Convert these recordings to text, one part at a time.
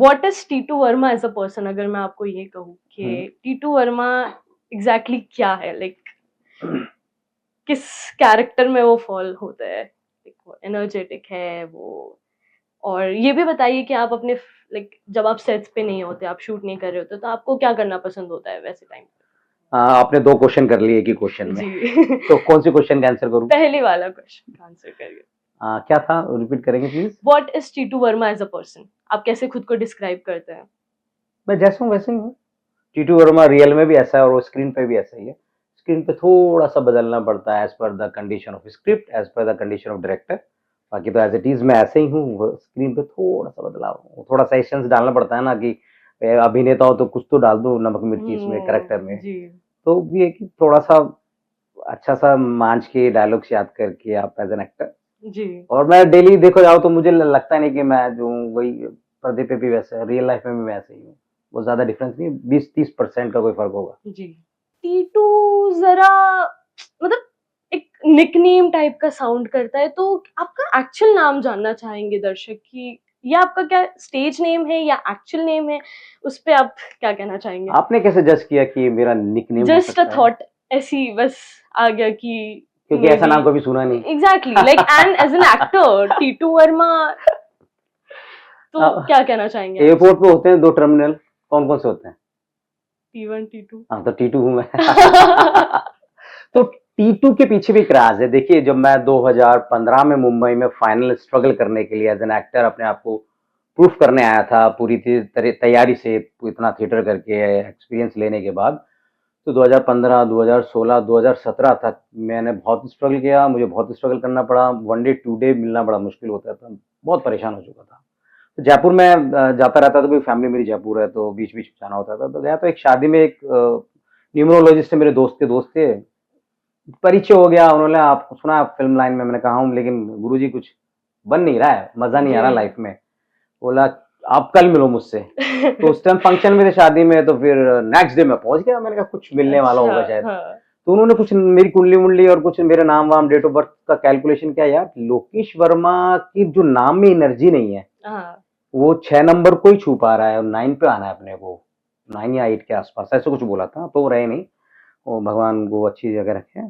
What is Titu Verma as a person? अगर मैं आपको ये कहूँ कि टीटू वर्मा एग्जैक्टली क्या है, किस कैरेक्टर में वो फॉल होता है? वो एनर्जेटिक है वो? और ये भी बताइए कि आप अपने जब आप सेट्स पे नहीं होते, आप शूट नहीं कर रहे होते, तो आपको क्या करना पसंद होता है वैसे टाइम पे? आपने दो क्वेश्चन कर लिए एक ही क्वेश्चन में। जी। तो कौन सी क्वेश्चन का आंसर करूं? पहले वाला क्वेश्चन आंसर करिए। क्या था, रिपीट करेंगे please? What is Titu Verma as a person? आप कैसे खुद को डिस्क्राइब करते हैं? मैं जैसा हूँ वैसे ही हूँ। टीटू वर्मा रियल में भी ऐसा है और वो स्क्रीन पे भी ऐसा ही है। स्क्रीन पे थोड़ा सा बदलना पड़ता है as per the condition of script, as per the condition of director. बाकी तो एज इट इज मैं ऐसे ही हूँ। स्क्रीन पे थोड़ा सा बदलाव, थोड़ा सा एसेंस डालना पड़ता है ना कि अभिनेता हो तो कुछ तो डाल दो नमक मिर्ची इसमें कैरेक्टर में। जी। तो ये है कि थोड़ा सा अच्छा सा मांझ के डायलॉग्स याद करके आप एज एन एक्टर। जी। और मैं डेली देखो जाओ तो मुझे लगता नहीं कि मैं जो हूँ वही पर्दे पे भी वैसे, रियल लाइफ में भी मैं ऐसे ही हूँ। वो ज्यादा डिफरेंस नहीं, 20-30% का कोई फर्क होगा। जी। टीटू जरा मतलब एक निकनेम टाइप का साउंड करता है, तो आपका एक्चुअल नाम जानना चाहेंगे दर्शक कि ये आपका क्या स्टेज नेम है या एक्चुअल नेम है? उस पे आप क्या कहना चाहेंगे? आपने कैसे जज किया कि ये मेरा निकनेम हो जस्ट अ सकता है? थॉट, ऐसी बस आ गया कि क्योंकि मे ऐसा बी। नाम कभी सुना नहीं। Exactly, and as an actor Titu Verma, तो क्या कहना चाहेंगे आप एयरपोर्ट इसमें? पे होते हैं दो टर्मिनल, कौन कौन से होते हैं? T1 T2। हाँ तो टीटू हूँ मैं। तो टीटू के पीछे भी एक राज है। देखिए, जब मैं 2015 में मुंबई में फाइनल स्ट्रगल करने के लिए एज एन एक्टर अपने आप को प्रूफ करने आया था, पूरी तैयारी से इतना थिएटर करके एक्सपीरियंस लेने के बाद, तो 2015, 2016, 2017 तक मैंने बहुत स्ट्रगल किया। मुझे बहुत स्ट्रगल करना पड़ा। वन डे टू डे मिलना बड़ा मुश्किल होता था। बहुत परेशान हो चुका था। तो जयपुर में जाता रहता था, कोई फैमिली मेरी जयपुर है तो बीच बीच जाना होता था। तो गया तो एक शादी में एक न्यूमरोलॉजिस्ट है, मेरे दोस्त के दोस्त थे। परिचय हो गया, उन्होंने आप सुना आप फिल्म लाइन में? मैंने कहा हूँ, लेकिन गुरुजी कुछ बन नहीं रहा है, मजा नहीं आ रहा जी। लाइफ में। बोला आप कल मिलो मुझसे। तो उस टाइम फंक्शन में थे, शादी में, तो फिर नेक्स्ट डे मैं पहुंच गया। मैंने कहा कुछ मिलने वाला अच्छा, होगा शायद। हाँ। तो उन्होंने कुछ मेरी कुंडली मुंडली और कुछ मेरे नाम वाम डेट ऑफ बर्थ का कैलकुलेशन किया। यार लोकेश वर्मा की जो नाम में एनर्जी नहीं है, हाँ। वो 6 नंबर को ही छू पा रहा है और 9 पे आना है अपने को। 9 या 8 के आसपास ऐसे कुछ बोला था, तो वो रहे नहीं। वो भगवान को अच्छी जगह रखे।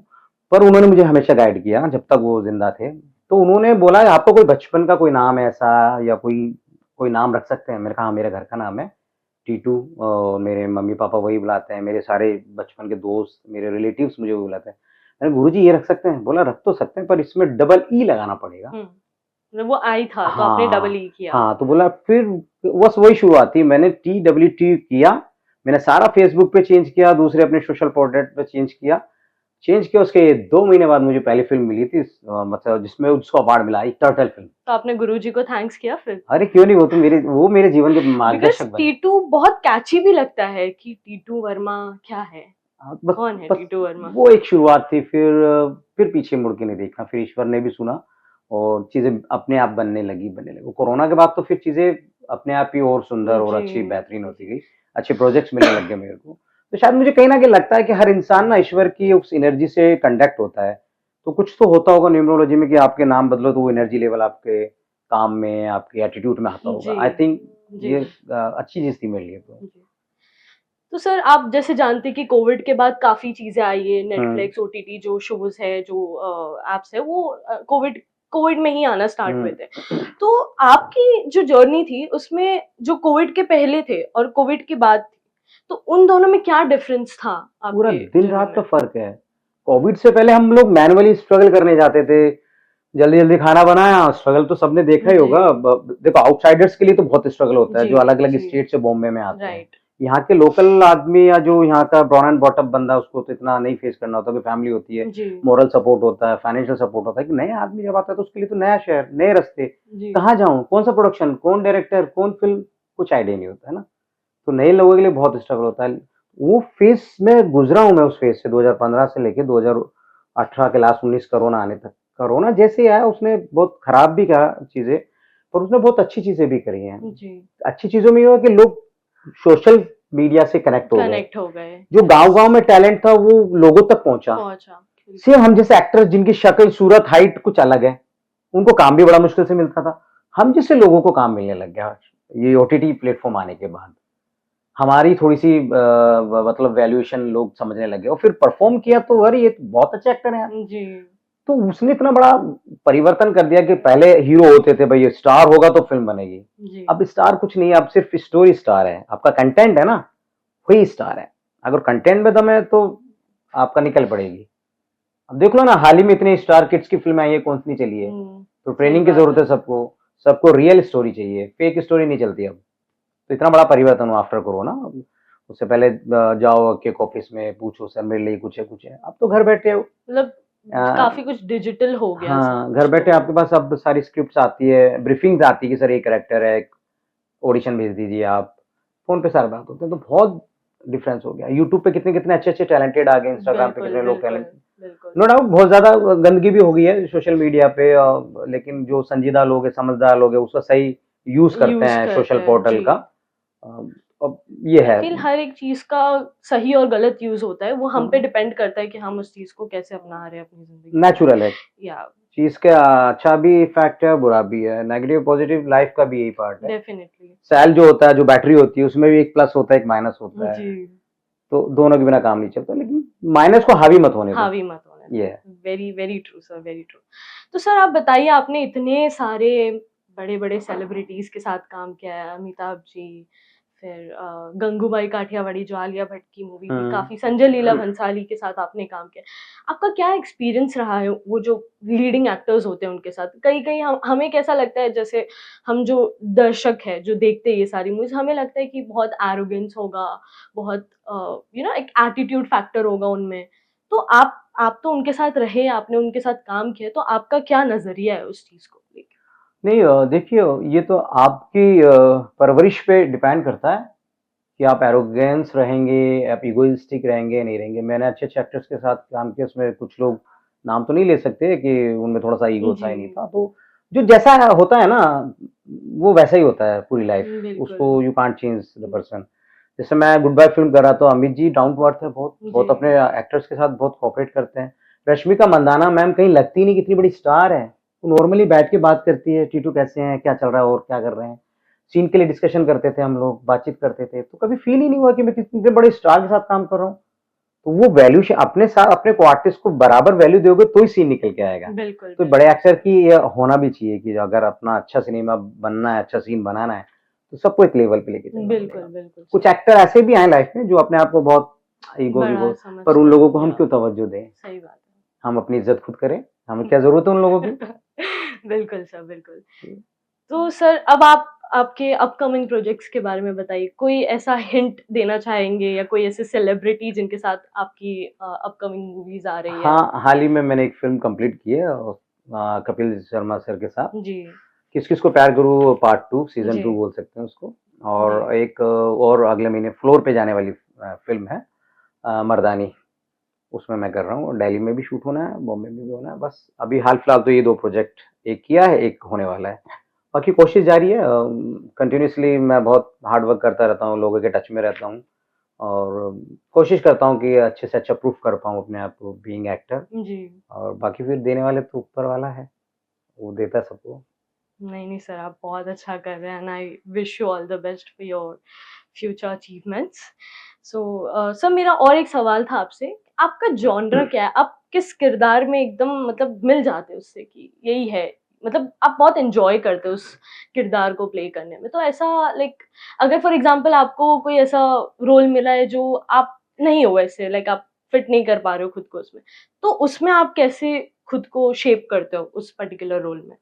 पर उन्होंने मुझे हमेशा गाइड किया जब तक वो जिंदा थे। तो उन्होंने बोला आपका कोई बचपन का कोई नाम है ऐसा, या कोई कोई नाम रख सकते हैं? मैंने कहा हाँ, मेरे घर का नाम है टीटू। मेरे मम्मी पापा वही बुलाते हैं, मेरे सारे बचपन के दोस्त, मेरे रिलेटिव्स मुझे वही बुलाते हैं। मैंने गुरुजी ये रख सकते हैं? बोला रख तो सकते हैं, पर इसमें डबल ई लगाना पड़ेगा। मतलब वो आई था तो आपने डबल हाँ ई किया। हाँ, तो बोला फिर बस वही शुरुआत थी। मैंने TWT किया। मैंने सारा फेसबुक पे चेंज किया, दूसरे अपने सोशल पोर्ट्रेट पे चेंज किया। उसके 2 महीने बाद मुझे पहली फिल्म मिली थी, मतलब जिसमें उसको अवार्ड मिला, एक टर्टल फिल्म। तो आपने गुरुजी को थैंक्स किया फिर? अरे क्यों नहीं, वो मेरे जीवन के बिकॉज मार्गदर्शक बने। टीटू बहुत कैची भी लगता है कि टीटू वर्मा क्या है, हाँ, बस कौन है बस टीटू वर्मा? वो एक शुरुआत थी। फिर पीछे मुड़ के नहीं देखना। फिर ईश्वर ने भी सुना और चीजें अपने आप बनने लगी। कोरोना के बाद तो फिर चीजें अपने आप ही और सुंदर और जी। अच्छी बेहतरीन होती गई। अच्छे प्रोजेक्ट्स मिलने लग गए मेरे को। तो शायद मुझे कहीं ना कहीं लगता है कि हर इंसान ना ईश्वर की उस एनर्जी से कंडक्ट होता है। तो कुछ तो होता होगा न्यूमरोलॉजी में कि आपके नाम बदलो तो वो एनर्जी लेवल आपके काम में, आपके एटीट्यूड में आता होगा। जी। आई थिंक जी। ये अच्छी चीज थी मेरे लिए तो। जी। तो सर, आप जैसे जानते हैं कि कोविड के बाद काफी चीजें आई है, हम्म। नेटफ्लिक्स, ओटीटी जो शोज है, जो एप्स है, वो कोविड कोविड में ही आना स्टार्ट हुए थे। हम्म। तो आपकी जो जर्नी थी उसमें जो कोविड के पहले थे और कोविड के बाद थी, तो उन दोनों में क्या डिफरेंस था पूरा आपके दिन जर्नी रात का में? फर्क है। कोविड से पहले हम लोग मैनुअली स्ट्रगल करने जाते थे, जल्दी जल्दी खाना बनाया। स्ट्रगल तो सबने देखा ही जी। होगा। देखो आउटसाइडर्स के लिए तो बहुत स्ट्रगल होता है, जी। जो अलग अलग जी। स्टेट से बॉम्बे में आते हैं। राइट। यहाँ के लोकल आदमी या जो यहाँ का ब्रॉन एंड बॉटम बंदा, उसको तो इतना नहीं फेस करना होता कि फैमिली होती है, जी। मॉरल सपोर्ट होता है, फाइनेंशियल सपोर्ट होता है। कि नया आदमी जब आता है तो उसके लिए तो नया शहर, नए रास्ते, जी। कहाँ जाऊँ, कौन सा प्रोडक्शन, कौन डायरेक्टर, कौन फिल्म, कुछ आइडिया नहीं होता है ना। तो नए लोगों के लिए बहुत स्ट्रगल होता है। वो फेस में गुजरा हूँ मैं, उस फेस से 2015 से लेके 2018 के लास्ट 19 कोरोना आने तक। कोरोना जैसे ही आया उसने बहुत खराब भी करा चीजें, पर उसने बहुत अच्छी चीजें भी करी हैं। जी। अच्छी चीजों में ये हुआ कि लोग सोशल मीडिया से कनेक्ट हो गए। कनेक्ट हो गए। जो गांव गांव में टैलेंट था वो लोगों तक पहुंचा। पहुंचा। सिर्फ हम जैसे एक्टर्स जिनकी शक्ल सूरत हाइट कुछ अलग है, उनको काम भी बड़ा मुश्किल से मिलता था, हम जैसे लोगों को काम मिलने लग गया। ये ओटीटी प्लेटफॉर्म आने के बाद हमारी थोड़ी-सी मतलब वैल्यूएशन लोग समझने लगे और फिर परफ़ॉर्म किया तो अरे! ये तो बहुत अच्छा एक्टर है यार। जी, तो उसने इतना बड़ा परिवर्तन कर दिया कि पहले हीरो होते थे, भई ये स्टार होगा तो फ़िल्म बनेगी। जी, अब स्टार कुछ नहीं है, अब सिर्फ़ स्टोरी स्टार है। आपका कंटेंट है ना, वही स्टार है। अगर कंटेंट में दम है तो आपका निकल पड़ेगी। अब देख लो ना हाल ही में इतनी स्टार किड्स की फ़िल्में आई है, कौन-सी नहीं चली है। तो सही ट्रेनिंग की बात ज़रूरत है। है सबको, सबको रियल स्टोरी चाहिए, फेक स्टोरी नहीं चलती अब। तो इतना बड़ा परिवर्तन हुआ आफ्टर कोरोना। उससे पहले जाओ केक ऑफिस में पूछो सर मेरे लिए कुछ है कुछ है। अब तो घर बैठे मतलब अ, काफ़ी कुछ डिजिटल हो गया सब हाँ, घर कुछ बैठे तो आपके पास अब सारी स्क्रिप्ट्स आती है, ब्रीफिंग्स आती है कि सर ये कैरेक्टर है, ऑडिशन भेज दीजिए आप। फ़ोन पे सारी बात होती है, तो बहुत डिफरेंस हो गया। यूट्यूब पे कितने-कितने अच्छे-अच्छे टैलेंटेड आ गए, इंस्टाग्राम पे बिल्कुल, कितने लोग बिल्कुल, टैलेंटेड बिल्कुल। नो डाउट बहुत ज़्यादा गंदगी भी हो गई है सोशल मीडिया पे लेकिन जो संजीदा लोग हैं, समझदार लोग हैं, उसका सही यूज़ करते यूज़ हैं करते सोशल हैं, पोर्टल का। जी। अ, अब ये आई है फ़ील हर एक चीज़ का सही और गलत यूज़ होता है, वो हम पे हाँ, डिपेंड करता है कि हम उस चीज़ को कैसे अपना रहे हैं अपनी ज़िंदगी में। नेचुरल है। या चीज़ का अच्छा भी इफ़ेक्ट है, बुरा भी है। नेगेटिव पॉज़िटिव लाइफ़ का भी यही पार्ट है। डेफ़िनिटली। सेल जो होता है, जो बैटरी होती है, उसमें भी एक प्लस होता है, एक माइनस होता है। जी, तो दोनों के बिना काम नहीं चलता, लेकिन माइनस को हावी मत होने दो। हावी मत होने ये दो। है। Very, very true sir, very true. तो सर आप बताइए आपने इतने सारे बड़े-बड़े सेलिब्रिटीज़ के साथ काम किया है, अमिताभ जी, फिर गंगूबाई काठियावाड़ी जो आलिया भट्ट की मूवी थी, हुँ। काफ़ी संजय लीला भंसाली के साथ आपने काम किया। आपका क्या एक्सपीरियंस रहा है वो जो लीडिंग एक्टर्स होते हैं उनके साथ? कहीं-कहीं हमें कैसा लगता है जैसे हम जो दर्शक हैं, जो देखते हैं ये सारी मूवीज़ हमें लगता है कि बहुत एरोगेंस होगा, बहुत एक एटीट्यूड फैक्टर होगा उनमें। तो आप तो उनके साथ रहे, आपने उनके साथ काम किया, तो आपका क्या नज़रिया है उस चीज़ को लेके? नहीं देखिए ये तो आपकी परवरिश पे डिपेंड करता है कि आप एरोगेंस रहेंगे, आप इगोइस्टिक रहेंगे, नहीं रहेंगे। मैंने अच्छे-अच्छे एक्टर्स के साथ काम किया, उसमें कुछ लोग नाम तो नहीं ले सकते कि उनमें थोड़ा-सा ईगो था जी। या नहीं था। तो जो जैसा होता है ना, वो वैसा ही होता है पूरी लाइफ़। बिल्कुल। उसको you can't change the person. जैसे मैं गुड बाय फ़िल्म कर रहा था, Amit ji down to earth है बहुत, जी। बहुत अपने एक्टर्स के साथ बहुत कोऑपरेट करते हैं। रश्मिका मंदाना मैम कहीं लगती नहीं कि इतनी बड़ी स्टार है। वो नॉर्मली बैठ के बात करती है, टीटू कैसे हैं, क्या चल रहा है और क्या कर रहे हैं। सीन के लिए डिस्कशन करते थे हम लोग, बातचीत करते थे, तो कभी फ़ील ही नहीं हुआ कि मैं किसी इतने बड़े स्टार के साथ काम कर रहा हूँ। तो वो वैल्यूशन अपने साथ अपने को आर्टिस्ट को बराबर वैल्यू दोगे तो ही सीन निकल के आएगा। बिल्कुल, तो बड़े बिल्कुल। एक्टर की ये होना भी चाहिए कि अगर अपना अच्छा सिनेमा बनना है, अच्छा सीन बनाना है, तो सबको एक लेवल पे लेके चलना बिल्कुल, पड़ेगा। बिल्कुल कुछ सर। एक्टर ऐसे भी आए लाइफ में जो अपने आप को बहुत ईगो-वीगो बड़ा पर उन समझते लोगों को हैं हम या क्यों तवज्जो दें? सही बात हम अपनी इज़्ज़त खुद करें, हमें है। क्या ज़रूरत है उन लोगों की? बिल्कुल सर, बिल्कुल। तो सर अब आप आपके अपकमिंग प्रोजेक्ट्स के बारे में बताइए। कोई ऐसा हिंट देना चाहेंगे या कोई ऐसे सेलिब्रिटी जिनके साथ आपकी अपकमिंग मूवीज़ आ रही है? हाँ, हाल ही में मैंने एक फ़िल्म कंप्लीट की है कपिल शर्मा सर के साथ। जी, किस-किस को प्यार करूँ पार्ट 2 सीज़न जी, 2 बोल सकते हैं उसको जी। और एक और अगले महीने फ्लोर पे जाने वाली फ़िल्म है मर्दानी, उसमें मैं कर रहा हूँ। दिल्ली में भी शूट होना है, बॉम्बे में भी होना है। बस अभी हाल-फिलहाल तो ये 2 प्रोजेक्ट एक किया है, एक होने वाला है। बाकी कोशिश जारी है कंटिन्यूअसली मैं बहुत हार्ड वर्क करता रहता हूँ, लोगों के टच में रहता हूँ और कोशिश करता हूँ कि अच्छे से अच्छा प्रूव कर पाऊँ अपने आप को बीइंग एक्टर जी। और बाकी फिर देने वाले तो ऊपर वाला है, वो देता है सबको। नहीं, नहीं सर आप बहुत अच्छा कर रहे हैं and I wish you all the best for your future achievements. So sir मेरा और एक सवाल था आपसे, आपका जॉनरा क्या है? आप किस किरदार में एकदम मतलब मिल जाते हो उससे कि यही है, मतलब आप बहुत एन्जॉय करते हो उस किरदार को प्ले करने में। तो ऐसा लाइक अगर फॉर एग्ज़ाम्पल आपको कोई ऐसा रोल मिला है जो आप नहीं हो वैसे लाइक आप फिट नहीं कर पा रहे हो खुद को उसमें, तो उसमें आप कैसे खुद को शेप करते हो उस पर्टिकुलर रोल में?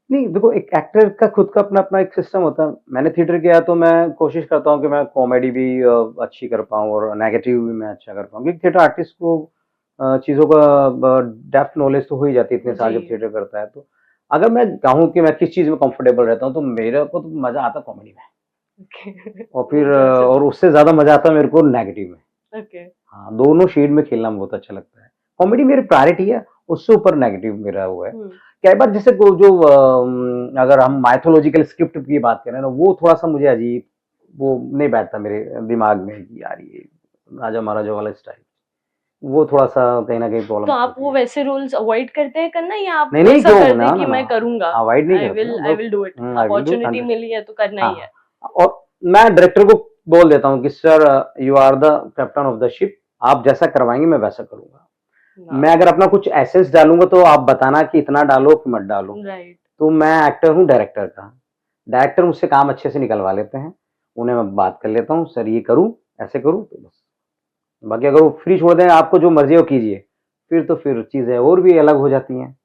नहीं, देखो एक एक्टर का खुद का अपना-अपना एक सिस्टम होता है। मैंने थिएटर किया तो मैं कोशिश करता हूँ कि मैं कॉमेडी भी अच्छी कर पाऊँ और नेगेटिव भी मैं अच्छा कर पाऊँ। क्योंकि थिएटर आर्टिस्ट को चीज़ों का डेप्थ नॉलेज तो हो ही जाती है इतने साल जी। जब थिएटर करता है तो। अगर मैं कहूँ कि मैं किस चीज़ में कंफर्टेबल रहता हूँ तो मेरे को तो मज़ा आता है कॉमेडी में ओके और फिर जैसे और उससे ज़्यादा मज़ा आता है मेरे को नेगेटिव में। ओके, हाँ, दोनों शेड में खेलना बहुत अच्छा लगता है। कॉमेडी मेरी प्रायोरिटी है, उससे ऊपर नेगेटिव मेरा वो है। हुँ, कई बार जैसे वो जो अगर हम माइथोलॉजिकल स्क्रिप्ट की बात करें ना, वो थोड़ा-सा मुझे अजीब वो नहीं बैठता मेरे दिमाग में कि यार ये राजा-महाराजा वाला स्टाइल, वो थोड़ा-सा कहीं न कहीं तो प्रॉब्लम आप होती वो है। वैसे रोल्स अवॉइड करते हैं करना या आप नहीं, नहीं ऐसा क्यों? करते ना, हैं कि ना, ना, मैं करूँगा? अवॉइड नहीं आई करते ना विल हम आई लोग will do it, I will do it opportunity 100 मिली है तो करना हाँ, ही है। और मैं डायरेक्टर को बोल देता हूँ कि sir you are the captain of the ship, आप जैसा करवाएंगे मैं वैसा करूंगा। मैं अगर अपना कुछ एसेंस डालूंगा तो आप बताना कि इतना डालो कि मत डालो। राइट। तो मैं एक्टर हूँ डायरेक्टर का, डायरेक्टर मुझसे काम अच्छे से निकलवा लेते हैं, उन्हें मैं बात कर लेता हूँ सर ये करूँ ऐसे करूँ, तो बस बाकी अगर वो फ्री छोड़ दें आपको जो मर्जी हो कीजिए, फिर चीजें और भी अलग हो जाती हैं।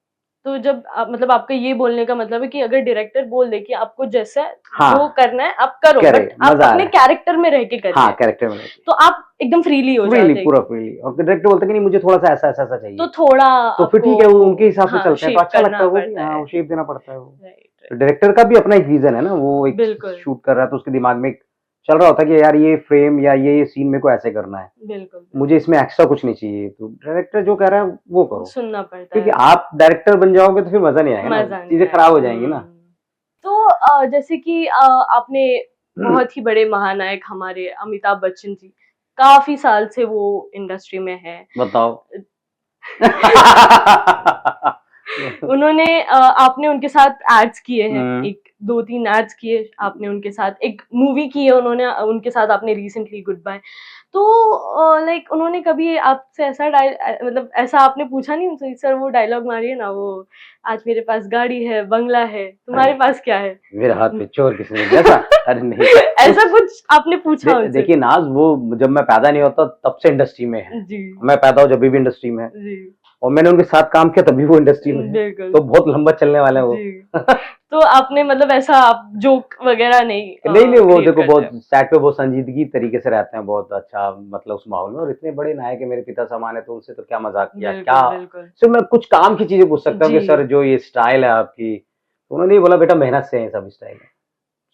तो जब आप मतलब आपका ये बोलने का मतलब है कि अगर डायरेक्टर बोल दे कि आपको जैसा हाँ, जो करना है आप करो, करे, बट आप मजा आ अपने रहा है। कैरेक्टर में रह के हाँ, करिए, कैरेक्टर में रहती तो आप एकदम फ्रीली हो है, फ्रीली, जाते पूरा हैं। फ्रीली, और डायरेक्टर बोलते हैं कि नहीं मुझे थोड़ा सा ऐसा ऐसा ऐसा तो चाहिए, थोड़ा तो फिर ठीक है, वो उनके हिसाब से हाँ, चलते हैं, तो शेप अच्छा लगता करना है वो भी, पड़ता हाँ, है। वो शेप देना पड़ता है वो। राइट, तो राइट। डायरेक्टर का भी अपना एक विजन है ना, वो एक बिल्कुल, शूट कर रहा है तो उसके दिमाग में एक चल रहा होता है कि यार ये फ्रेम या ये सीन मेरे को ऐसे करना है, बिल्कुल, मुझे इसमें एक्स्ट्रा कुछ नहीं चाहिए, तो डायरेक्टर जो कह रहा है वो करो, सुनना पड़ता क्योंकि है। आप डायरेक्टर बन जाओगे तो फिर मजा नहीं आएगा ना, मज़ा नहीं चीजें खराब हो आएगा। जाएंगी ना। तो जैसे कि आपने बहुत ही बड़े महानायक हमारे अमिताभ बच्चन जी, काफ़ी साल से वो इंडस्ट्री में हैं। बताओ। उन्होंने आपने उनके साथ एड्स किए हैं, हम्म, एक 2-3 एड्स किए आपने उनके साथ, एक मूवी की है उन्होंने उनके साथ आपने रिसेंटली गुड बाय। तो लाइक उन्होंने कभी आपसे ऐसा मतलब ऐसा आपने पूछा नहीं उनसे, सर वो डायलॉग मारिए ना, वो आज मेरे पास गाड़ी है, बंगला है, तुम्हारे अरे पास क्या है? मेरे हाथ पे चोर किसने दिया था? अरे नहीं, ऐसा कुछ आपने पूछा उनसे? देखिए नाज, वो जब मैं पैदा नहीं होता तब से इंडस्ट्री में है, जी, मैं पैदा हूँ जब भी इंडस्ट्री में है, जी। और मैंने उनके साथ काम किया तभी वो इंडस्ट्री में है, बिल्कुल। तो बहुत लंबा चलने वाले हैं वो। जी। तो आपने मतलब ऐसा आप जोक वगैरह नहीं नहीं नहीं, वो क्रिएट देखो करते बहुत हैं? सेट पे बहुत संजीदगी तरीके से रहते हैं, बहुत अच्छा, मतलब उस माहौल में, और इतने बड़े नायक है मेरे पिता समान है, तो उनसे तो क्या मजाक किया क्या। बिल्कुल, बिल्कुल। सिर्फ मैं कुछ काम की चीजें पूछ सकता हूँ जी। कि सर जो ये स्टाइल है आपकी, तो उन्होंने ये बोला बेटा मेहनत से है ये सब स्टाइल है,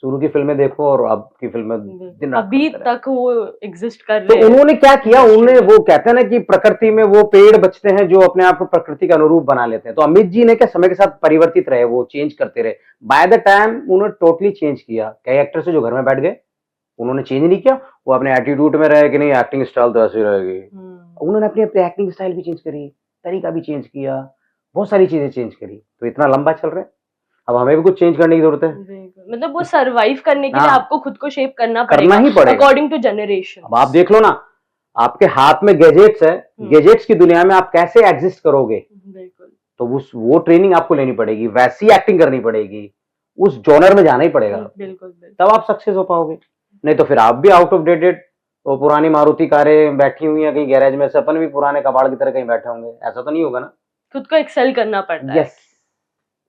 शुरू की फिल्में देखो और अब की फिल्में बिल्कुल, दिन रात अभी करते रहे। तक वो एग्ज़िस्ट कर तो रहे हैं उन्होंने क्या किया, इंडस्ट्री उन्होंने में। वो कहते हैं ना कि प्रकृति में वो पेड़ बचते हैं जो अपने आप को प्रकृति के अनुरूप बना लेते हैं, तो अमित जी ने क्या समय के साथ परिवर्तित रहे, वो चेंज करते रहे, बाय द टाइम उन्होंने टोटली चेंज किया। कई एक्टर से जो घर में बैठ गए उन्होंने चेंज नहीं किया, वो अपने एटीट्यूड में रहे कि नहीं एक्टिंग स्टाइल तो ऐसी रहेगी, हुँ, उन्होंने अपनी अपनी एक्टिंग स्टाइल भी चेंज करी, तरीका भी चेंज किया, बहुत सारी चीजें चेंज करी, तो इतना लंबा चल रहा है, अब हमें भी कुछ चेंज करने की जरूरत है। बिल्कुल। मतलब वो सर्वाइव करने के लिए हाँ, आपको खुद को शेप करना करना पड़ेगा ही पड़ेगा। अकॉर्डिंग टू अब आप जनरेशंस। देख लो ना, आपके हाथ में गैजेट्स है, हुँ, गैजेट्स की दुनिया में आप कैसे एग्जिस्ट करोगे, बिल्कुल, तो वो ट्रेनिंग आपको लेनी पड़ेगी, वैसी एक्टिंग करनी पड़ेगी, उस जॉनर में जाना ही पड़ेगा आपको, बिल्कुल, बिल्कुल। तब आप सक्सेस हो पाओगे, नहीं तो फिर आप भी आउट ऑफ डेटेड, वो पुरानी मारुति कारें बैठी हुई हैं कहीं गैरेज में, से अपन भी पुराने कबाड़ की तरह कहीं बैठे होंगे, ऐसा तो नहीं होगा ना। खुद को एक्सेल करना पड़ता है, यस,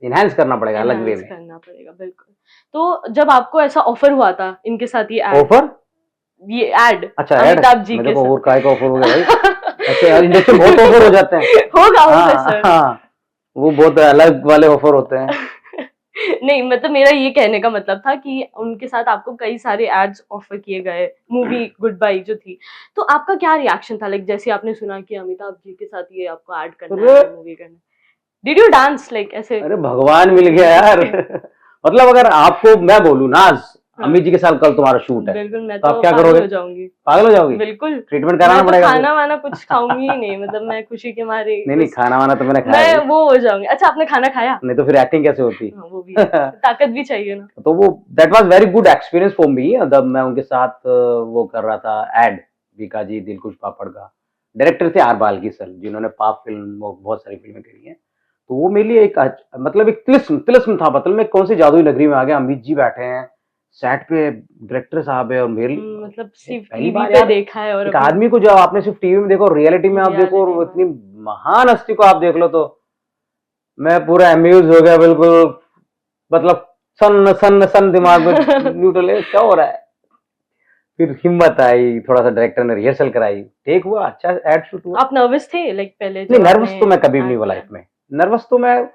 इनहेंस करना पड़ेगा अलग वे एनहांस में। करना पड़ेगा, बिल्कुल। तो जब आपको ऐसा ऑफर हुआ था इनके साथ ऑफर, ये एड अच्छा ऐड, अमिताभ जी मैं के देखो साथ। और काय का ऑफर हो गया भाई, ऐसे यार इंडस्ट्री में बहुत ऑफर हो जाते हैं। होगा हाँ सर। हाँ, वो बहुत अलग वाले ऑफर होते हैं। नहीं मतलब मेरा ये कहने का मतलब था कि उनके साथ आपको कई सारे एड्स ऑफर किए गए, मूवी गुड बाय जो थी, तो आपका क्या रिएक्शन था, लाइक जैसे आपने सुना कि अमिताभ जी के साथ ये आपको ऐड करना अरे है, मूवी करना है, डिड यू डांस लाइक ऐसे? अरे भगवान मिल गया यार। मतलब अगर आपको मैं बोलूं नाज, हाँ, अमित जी के साथ कल तुम्हारा शूट है, बिल्कुल मैं तो तो आप क्या पागल करोगे? हो जाऊंगी। पागल हो जाओगी? बिल्कुल, ट्रीटमेंट मैं कराना तो पड़ेगा फिर। खाना वाना कुछ खाऊंगी ही नहीं, मतलब मैं खुशी के मारे नहीं नहीं, बस खाना वाना तो मैंने खाया मैं भाई, वो हो जाऊंगी। अच्छा आपने खाना खाया? नहीं तो फिर एक्टिंग कैसे होती। हाँ, वो भी है, ताकत भी चाहिए ना। तो वो that was very good experience for me, जब मैं उनके साथ वो कर रहा था एड, बीका जी दिलकुश पापड़ का, डायरेक्टर थे आर बाल्की सर, जिन्होंने पाप फिल्म और बहुत सारी फिल्में करी हैं, तो वो मेरे लिए एक मतलब एक तिलिस्म तिलिस्म था, मतलब मैं कौन सी जादुई नगरी में आ गया, अमित जी बैठे हैं सेट पे, डायरेक्टर साहब है, और मेरे मतलब सिर्फ पहली टीवी बार पे यार, देखा है और एक अभी आदमी को जब आपने सिर्फ टीवी में देखो, रियलिटी में आप देखो, और रियलिटी वो में इतनी महान हस्ती को आप देख लो, तो मैं पूरा अम्यूज हो गया बिल्कुल, मतलब सन सन सन दिमाग में न्यूट्रल है, क्या हो रहा है। फिर हिम्मत आई, थोड़ा सा डायरेक्टर ने रिहर्सल कराई, टेक हुआ, अच्छा एड शूट हुआ। आप नर्वस थे लाइक पहले नहीं जब नर्वस आपने तो मैं कभी भी नहीं ऐड हुआ किया? लाइफ में, नर्वस तो मैं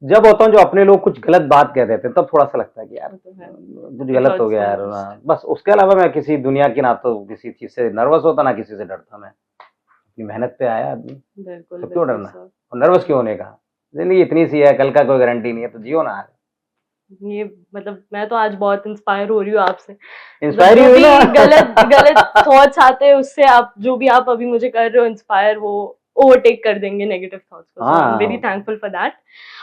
जब होता हूँ जो अपने लोग कुछ गलत बात कह देते हैं तब थोड़ा सा लगता है कि यार वो तो है, कुछ इट गलत हो हर्ट्स गया द यार, मोस्ट। बस उसके अलावा मैं किसी दुनिया की, ना तो किसी चीज से नर्वस होता ना किसी से डरता, मैं अपनी मेहनत पे आया आदमी, बिल्कुल, तो क्यों बिल्कुल डरना, सर। और नर्वस क्यों होने का, जिंदगी इतनी सी है, कल का कोई गारंटी नहीं है, तो जियो ना। ये मतलब मैं तो आज बहुत इंस्पायर हो रही हूँ आपसे, मतलब इंस्पायर ही जो हुई भी ना। गलत गलत थॉट्स आते हैं उससे आप जो भी आप अभी मुझे कर रहे हो इंस्पायर, वो ओवरटेक कर देंगे नेगेटिव थॉट्स को, सो आई एम वेरी हाँ thankful for that.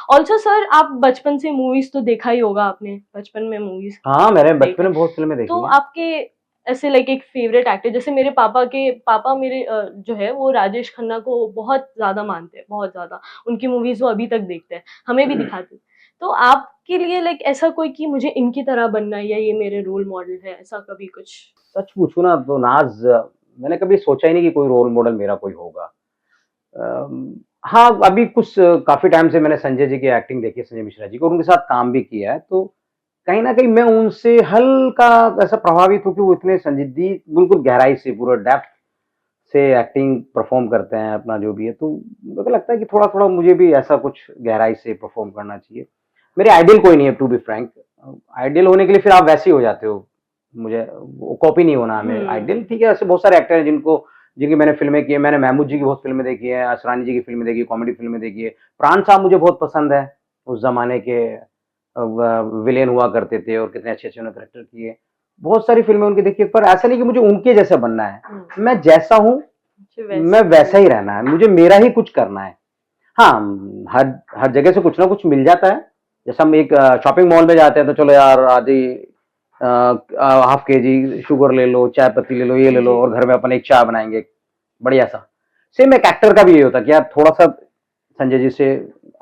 Also sir, आप बचपन से मूवीज तो देखा ही होगा आपने, बचपन में मूवीज हाँ, मैंने बचपन देखा, में बहुत फिल्में तो देखी हैं। आपके ऐसे लाइक एक फेवरेट एक्टर, जैसे मेरे पापा मेरे जो है वो राजेश खन्ना को बहुत ज्यादा मानते हैं, बहुत ज्यादा, उनकी मूवीज वो अभी तक देखते हैं, हमें भी दिखाते हैं। तो आपके लिए लाइक ऐसा कोई कि मुझे इनकी तरह बनना है या ये मेरे रोल मॉडल है, ऐसा कभी कुछ? सच पूछूँ ना तो नाज़ मैंने कभी सोचा ही नहीं कि कोई रोल मॉडल मेरा कोई होगा। हाँ, अभी कुछ काफ़ी टाइम से मैंने संजय जी की एक्टिंग देखी है, संजय मिश्रा जी की, और उनके साथ काम भी किया है, तो कहीं न कहीं मैं उनसे हल्का ऐसा प्रभावित हूँ कि वो इतने संजीदगी बिल्कुल गहराई से पूरा डेप्थ से एक्टिंग परफ़ॉर्म करते हैं अपना जो भी है, तो मुझे लगता है कि थोड़ा-थोड़ा मुझे भी ऐसा कुछ गहराई से परफ़ॉर्म करना चाहिए। मेरे आइडियल कोई नहीं है टू बी फ्रैंक। आइडियल होने के लिए फिर आप वैसे ही हो जाते हो। मुझे वो कॉपी नहीं होना हमें। आइडियल ठीक है, ऐसे बहुत सारे एक्टर हैं जिनकी मैंने फ़िल्में की हैं। मैंने महमूद जी की बहुत फ़िल्में देखी हैं, असरानी जी की फ़िल्में देखी हैं, कॉमेडी फ़िल्में देखी है। प्राण साहब मुझे बहुत पसंद है, उस ज़माने के विलेन हुआ करते थे और कितने अच्छे-अच्छे उन्होंने कैरेक्टर किए। बहुत सारी फ़िल्में उनकी देखी है, पर ऐसा नहीं कि मुझे उनके जैसा बनना है। मैं जैसा हूँ, मुझे मैं वैसे वैसा ही रहना है, मुझे मेरा ही कुछ करना है। हाँ, हर हर जगह से कुछ ना कुछ मिल जाता है। जैसे हम एक शॉपिंग मॉल में जाते हैं तो चलो यार आज ही हाफ केजी शुगर ले लो, चाय पत्ती ले लो, ये ले लो, जी और घर में अपन एक चाय बनाएँगे, बढ़िया सा। सेम एक एक्टर का भी यही होता है कि यार थोड़ा-सा संजय जी से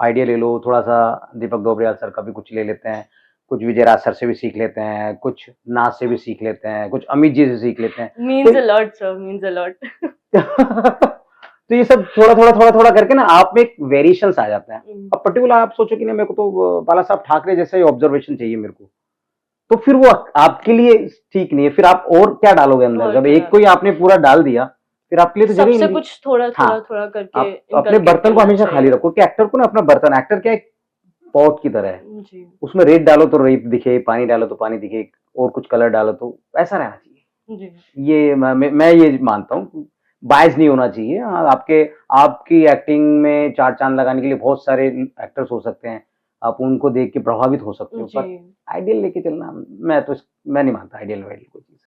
आइडिया ले लो, थोड़ा-सा दीपक डोबरियाल सर का भी कुछ ले लेते हैं, कुछ विजय राज सर से भी सीख लेते हैं, कुछ नाज से भी सीख लेते हैं, कुछ अमित जी से सीख लेते हैं। Means a lot sir, means a lot. तो ये सब थोड़ा-थोड़ा करके ना आप में एक वेरिएशंस आ जाते हैं। अब पर्टिकुलर आप सोचो कि नहीं मेरे को तो बाला साहब ठाकरे जैसा ही ऑब्जर्वेशन चाहिए मेरे को, तो फिर वो आपके लिए ठीक नहीं है, फिर आप और क्या डालोगे अंदर? और जब क्या एक को ही आपने पूरा डाल दिया, फिर आपके लिए तो जगह ही सबसे नहीं रही। कुछ थोड़ा हाँ, थोड़ा थोड़ा करके आप अपने इनकलकेट बर्तन को करना हमेशा खाली चाहिए। रखो कि एक्टर को ना अपना बर्तन, एक्टर क्या है, एक पॉट की तरह है। जी उसमें रेत डालो तो रेत दिखे, पानी डालो तो पानी दिखे, और कुछ कलर डालो तो ऐसा रहना चाहिए। जी ये मैं ये मानता हूँ, बायस नहीं होना चाहिए। हाँ, आपकी एक्टिंग में 4 चाँद लगाने के लिए बहुत सारे एक्टर्स हो सकते हैं। आप उनको देख के प्रभावित हो सकते हो, जी। पर आइडियल लेके चलना मैं नहीं मानता आइडियल वाइडियल कुछ।